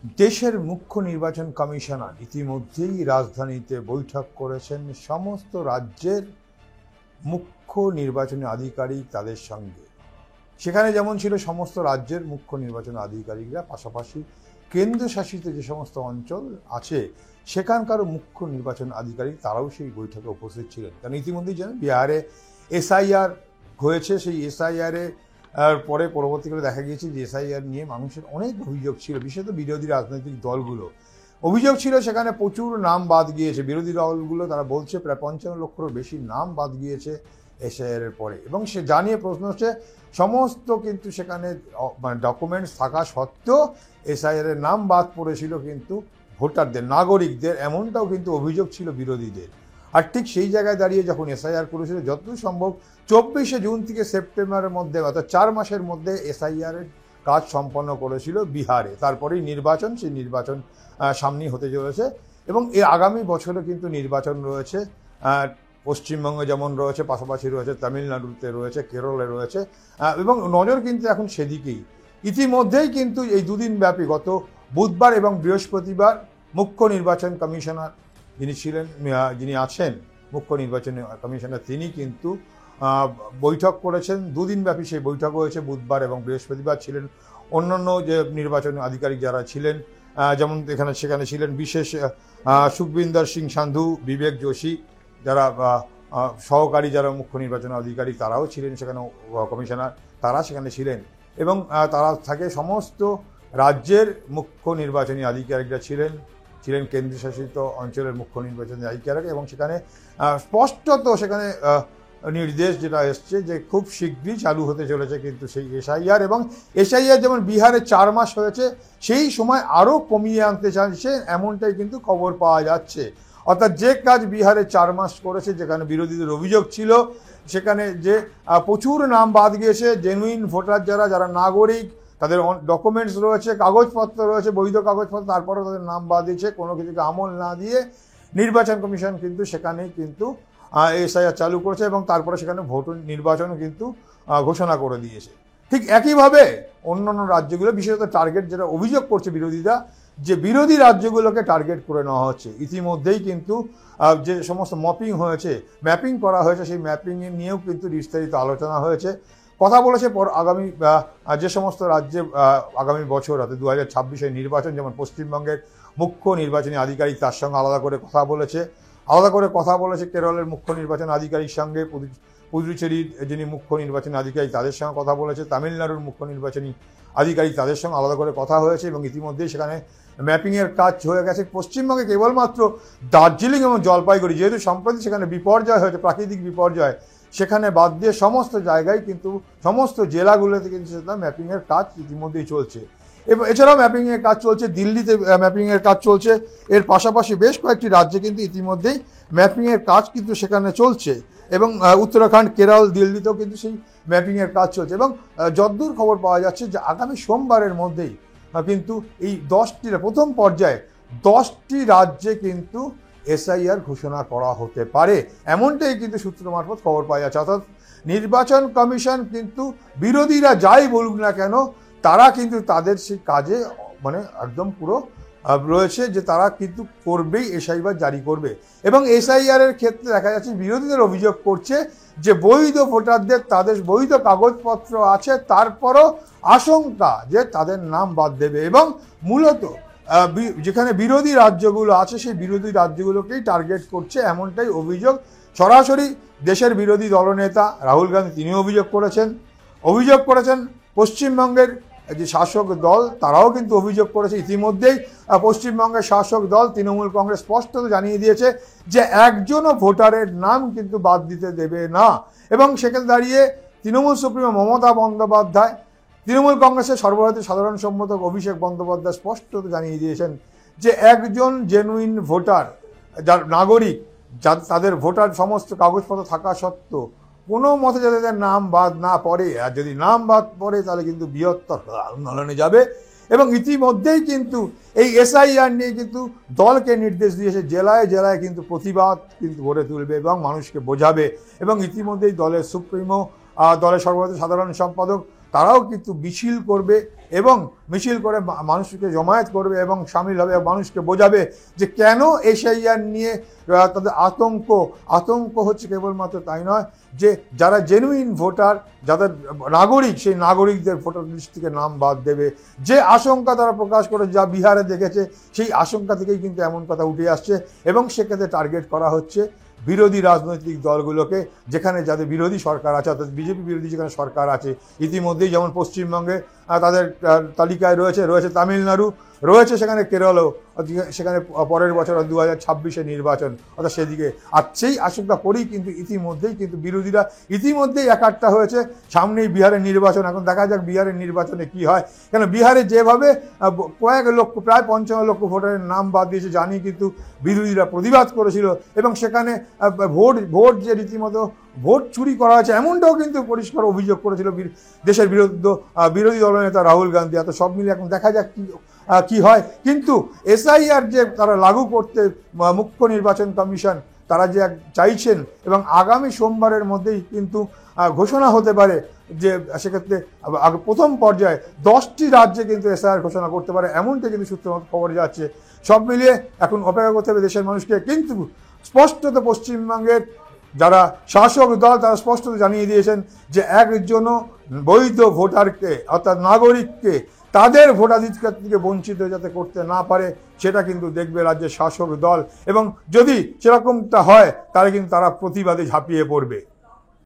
দেশের মুখ্য নির্বাচন কমিশনার ইতিমধ্যেই রাজধানীতে বৈঠক করেছেন সমস্ত রাজ্যের মুখ্য নির্বাচনী আধিকারিক তাদের সঙ্গে। সেখানে যেমন ছিল সমস্ত রাজ্যের মুখ্য নির্বাচন আধিকারিকরা, পাশাপাশি কেন্দ্রশাসিত যে সমস্ত অঞ্চল আছে সেখানকারও মুখ্য নির্বাচন আধিকারিক তারাও সেই বৈঠকে উপস্থিত ছিলেন। কারণ ইতিমধ্যেই জানেন বিহারে এসআইআর হয়েছে, সেই এসআইআরে পরে পরবর্তীকালে দেখা গিয়েছে যে এসআইআর নিয়ে মানুষের অনেক অভিযোগ ছিল, বিশেষত বিরোধী রাজনৈতিক দলগুলো অভিযোগ ছিল সেখানে প্রচুর নাম বাদ গিয়েছে। বিরোধী দলগুলো তারা বলছে প্রায় 55 লক্ষেরও বেশি নাম বাদ গিয়েছে এসআইআর এর পরে। এবং সে জানিয়ে প্রশ্ন হচ্ছে সমস্ত কিন্তু সেখানে ডকুমেন্টস থাকা সত্ত্বেও এসআইআর এর নাম বাদ পড়েছিল কিন্তু ভোটারদের, নাগরিকদের, এমনটাও কিন্তু অভিযোগ ছিল বিরোধীদের। আর ঠিক সেই জায়গায় দাঁড়িয়ে যখন এসআইআর করেছিল যতদূর সম্ভব 24শে জুন থেকে সেপ্টেম্বরের মধ্যে, অর্থাৎ 4 মাসের মধ্যে এসআইআর এর কাজ সম্পন্ন করেছিল বিহারে। তারপরেই নির্বাচন, সেই নির্বাচন সামনেই হতে চলেছে এবং এই আগামী বছরে কিন্তু নির্বাচন রয়েছে। পশ্চিমবঙ্গে যেমন রয়েছে, পাশাপাশি রয়েছে তামিলনাড়ুতে রয়েছে, কেরলে রয়েছে এবং নজর কিন্তু এখন সেদিকেই। ইতিমধ্যেই কিন্তু এই দুদিন ব্যাপী গত বুধবার এবং বৃহস্পতিবার মুখ্য নির্বাচন কমিশনার যিনি আছেন মুখ্য নির্বাচন কমিশনার, তিনি কিন্তু বৈঠক করেছেন। দুদিন ব্যাপী সেই বৈঠক হয়েছে, বুধবার এবং বৃহস্পতিবার ছিলেন অন্যান্য যে নির্বাচন আধিকারিক যারা ছিলেন, যেমন সেখানে ছিলেন বিশেষ সুখবিন্দর সিং সান্ধু, বিবেক যোশী, যারা সহকারী যারা মুখ্য নির্বাচন আধিকারিক তারাও ছিলেন সেখানে, কমিশনার তারা সেখানে ছিলেন। এবং তারা থাকে সমস্ত রাজ্যের মুখ্য নির্বাচনী আধিকারিকরা ছিলেন কেন্দ্রশাসিত অঞ্চলের মুখ্য নির্বাচনী আধিকারিক। এবং সেখানে স্পষ্টত সেখানে নির্দেশ যেটা এসছে যে খুব শীঘ্রই চালু হতে চলেছে কিন্তু সেই এসআইআর। এবং এসআইআর যেমন বিহারে 4 মাস হয়েছে, সেই সময় আরও কমিয়ে আনতে চাইছে এমনটাই কিন্তু খবর পাওয়া যাচ্ছে। অর্থাৎ যে কাজ বিহারে 4 মাস করেছে, যেখানে বিরোধীদের অভিযোগ ছিল সেখানে যে প্রচুর নাম বাদ গিয়েছে, জেনুইন ভোটার যারা নাগরিক, তাদের ডকুমেন্টস রয়েছে, কাগজপত্র রয়েছে, বৈধ কাগজপত্র, তারপরেও তাদের নাম বাদ দিয়েছে কোনো কিছুকে আমল না দিয়ে। নির্বাচন কমিশন কিন্তু সেখানেই কিন্তু এসআইআর চালু করেছে এবং তারপরে সেখানে ভোট নির্বাচন কিন্তু ঘোষণা করে দিয়েছে। ঠিক একইভাবে অন্যান্য রাজ্যগুলো, বিশেষত টার্গেট যেটা অভিযোগ করছে বিরোধীরা, যে বিরোধী রাজ্যগুলোকে টার্গেট করে নেওয়া হচ্ছে। ইতিমধ্যেই কিন্তু যে সমস্ত ম্যাপিং করা হয়েছে, সেই ম্যাপিং নিয়েও কিন্তু বিস্তারিত আলোচনা হয়েছে। কথা বলেছে আগামী যে সমস্ত রাজ্যে আগামী বছর অর্থাৎ 2026-এর নির্বাচন, যেমন পশ্চিমবঙ্গের মুখ্য নির্বাচনী আধিকারিক তার সঙ্গে আলাদা করে কথা বলেছে কেরলের মুখ্য নির্বাচন আধিকারিক সঙ্গে, পুদুচেরির যিনি মুখ্য নির্বাচনী আধিকারিক তাদের সঙ্গে কথা বলেছে, তামিলনাড়ুর মুখ্য নির্বাচনী আধিকারিক তাদের সঙ্গে আলাদা করে কথা হয়েছে। এবং ইতিমধ্যেই সেখানে ম্যাপিংয়ের কাজ হয়ে গেছে। পশ্চিমবঙ্গে কেবলমাত্র দার্জিলিং এবং জলপাইগুড়ি, যেহেতু সম্প্রতি সেখানে বিপর্যয় হয়েছে, প্রাকৃতিক বিপর্যয়, সেখানে বাদ দিয়ে সমস্ত জায়গায় কিন্তু সমস্ত জেলাগুলোতে কিন্তু সেটা ম্যাপিংয়ের কাজ ইতিমধ্যেই চলছে। এবং এছাড়াও ম্যাপিংয়ের কাজ চলছে দিল্লিতে, ম্যাপিংয়ের কাজ চলছে। এর পাশাপাশি বেশ কয়েকটি রাজ্যে কিন্তু ইতিমধ্যেই ম্যাপিংয়ের কাজ কিন্তু সেখানে চলছে। এবং উত্তরাখণ্ড, কেরল, দিল্লিতেও কিন্তু সেই ম্যাপিংয়ের কাজ চলছে। এবং যতদূর খবর পাওয়া যাচ্ছে যে আগামী সোমবারের মধ্যেই কিন্তু এই 10টি প্রথম পর্যায়ে 10টি রাজ্যে কিন্তু এসআইআর ঘোষণা করা হতে পারে, এমনটাই কিন্তু সূত্র মারফত খবর পাওয়া যাচ্ছে। অর্থাৎ নির্বাচন কমিশন কিন্তু বিরোধীরা যাই বলুক না কেন, তারা কিন্তু তাদের সেই কাজে একদম পুরো রয়েছে যে তারা কিন্তু করবেই, এসআইআর জারি করবে। এবং এসআইআর এর ক্ষেত্রে দেখা যাচ্ছে বিরোধীদের অভিযোগ করছে যে বৈধ ভোটারদের, তাদের বৈধ কাগজপত্র আছে, তারপরও আশঙ্কা যে তাদের নাম বাদ দেবে। এবং মূলত যেখানে বিরোধী রাজ্যগুলো আছে সেই বিরোধী রাজ্যগুলোকেই টার্গেট করছে, এমনটাই অভিযোগ। সরাসরি দেশের বিরোধী দলনেতা রাহুল গান্ধী তিনি অভিযোগ করেছেন। পশ্চিমবঙ্গের যে শাসক দল তারাও কিন্তু অভিযোগ করেছে। ইতিমধ্যেই পশ্চিমবঙ্গের শাসক দল তৃণমূল কংগ্রেস স্পষ্টত জানিয়ে দিয়েছে যে একজনও ভোটারের নাম কিন্তু বাদ দিতে দেবে না। এবং সেখানে দাঁড়িয়ে তৃণমূল সুপ্রিমো মমতা বন্দ্যোপাধ্যায়, তৃণমূল কংগ্রেসের সর্বভারতীয় সাধারণ সম্পাদক অভিষেক বন্দ্যোপাধ্যায় স্পষ্টত জানিয়ে দিয়েছেন যে একজন জেনুইন ভোটার, যার নাগরিক, তাদের ভোটার সমস্ত কাগজপত্র থাকা সত্ত্বেও কোনো মতে যাতে তাদের নাম বাদ না পড়ে, আর যদি নাম বাদ পড়ে তাহলে কিন্তু বৃহত্তর আন্দোলনে যাবে। এবং ইতিমধ্যেই কিন্তু এই এসআইআর নিয়ে কিন্তু দলকে নির্দেশ দিয়েছে জেলায় জেলায় কিন্তু প্রতিবাদ কিন্তু গড়ে তুলবে এবং মানুষকে বোঝাবে। এবং ইতিমধ্যেই দলের সুপ্রিমো, দলের সর্বভারতীয় সাধারণ সম্পাদক তারাও কিন্তু মিছিল করবে এবং মিছিল করে মানুষকে জমায়েত করবে এবং সামিল হবে, মানুষকে বোঝাবে যে কেন এসআইআর নিয়ে তাদের আতঙ্ক হচ্ছে। কেবলমাত্র তাই নয়, যে যারা জেনুইন ভোটার, যাদের নাগরিক, সেই নাগরিকদের ভোটার লিস্ট থেকে নাম বাদ দেবে। যে আশঙ্কা তারা প্রকাশ করে, যা বিহারে দেখেছে, সেই আশঙ্কা থেকেই কিন্তু এমন কথা উঠে আসছে এবং সেক্ষেত্রে টার্গেট করা হচ্ছে বিরোধী রাজনৈতিক দলগুলোকে, যেখানে যাদের বিরোধী সরকার আছে, অর্থাৎ বিজেপি বিরোধী যেখানে সরকার আছে। ইতিমধ্যেই যেমন পশ্চিমবঙ্গে তাদের তালিকায় রয়েছে তামিলনাড়ু, রয়েছে সেখানে কেরলও, সেখানে পরের বছর 2026-এ নির্বাচন, অর্থাৎ সেদিকে। আর সেই আশঙ্কা করেই কিন্তু ইতিমধ্যেই কিন্তু বিরোধীরা ইতিমধ্যেই একাট্টা হয়েছে। সামনেই বিহারের নির্বাচন, এখন দেখা যাক বিহারের নির্বাচনে কি হয়। কেন বিহারে যেভাবে কয়েক লক্ষ, প্রায় 55 লক্ষ ভোটারের নাম বাদ দিয়েছে, জানি কিন্তু বিরোধীরা প্রতিবাদ করেছিল এবং সেখানে ভোট যে রীতিমতো ভোট চুরি করা হয়েছে, এমনটাও কিন্তু পরিষ্কার অভিযোগ করেছিল দেশের বিরোধী দলনেতা রাহুল গান্ধী। এত সব মিলে এখন দেখা যাক কি হয়। কিন্তু এসআইআর যে তারা লাগু করতে মুখ্য নির্বাচন কমিশন তারা যে চাইছেন, এবং আগামী সোমবারের মধ্যেই কিন্তু ঘোষণা হতে পারে যে সেক্ষেত্রে প্রথম পর্যায়ে 10টি রাজ্যে কিন্তু এসআইআর ঘোষণা করতে পারে, এমনটা কিন্তু সূত্র খবর যাচ্ছে। সব মিলিয়ে এখন অপেক্ষা করতে হবে দেশের মানুষকে। কিন্তু স্পষ্টত পশ্চিমবঙ্গের যারা শাসক দল তারা স্পষ্টত জানিয়ে দিয়েছেন যে একজনও বৈধ ভোটারকে, অর্থাৎ নাগরিককে, তাদের ভোটাধিকার থেকে বঞ্চিত যাতে করতে না পারে, সেটা কিন্তু দেখবে রাজ্যের শাসক দল। এবং যদি সেরকমটা হয় তাহলে কিন্তু তারা প্রতিবাদে ঝাঁপিয়ে পড়বে।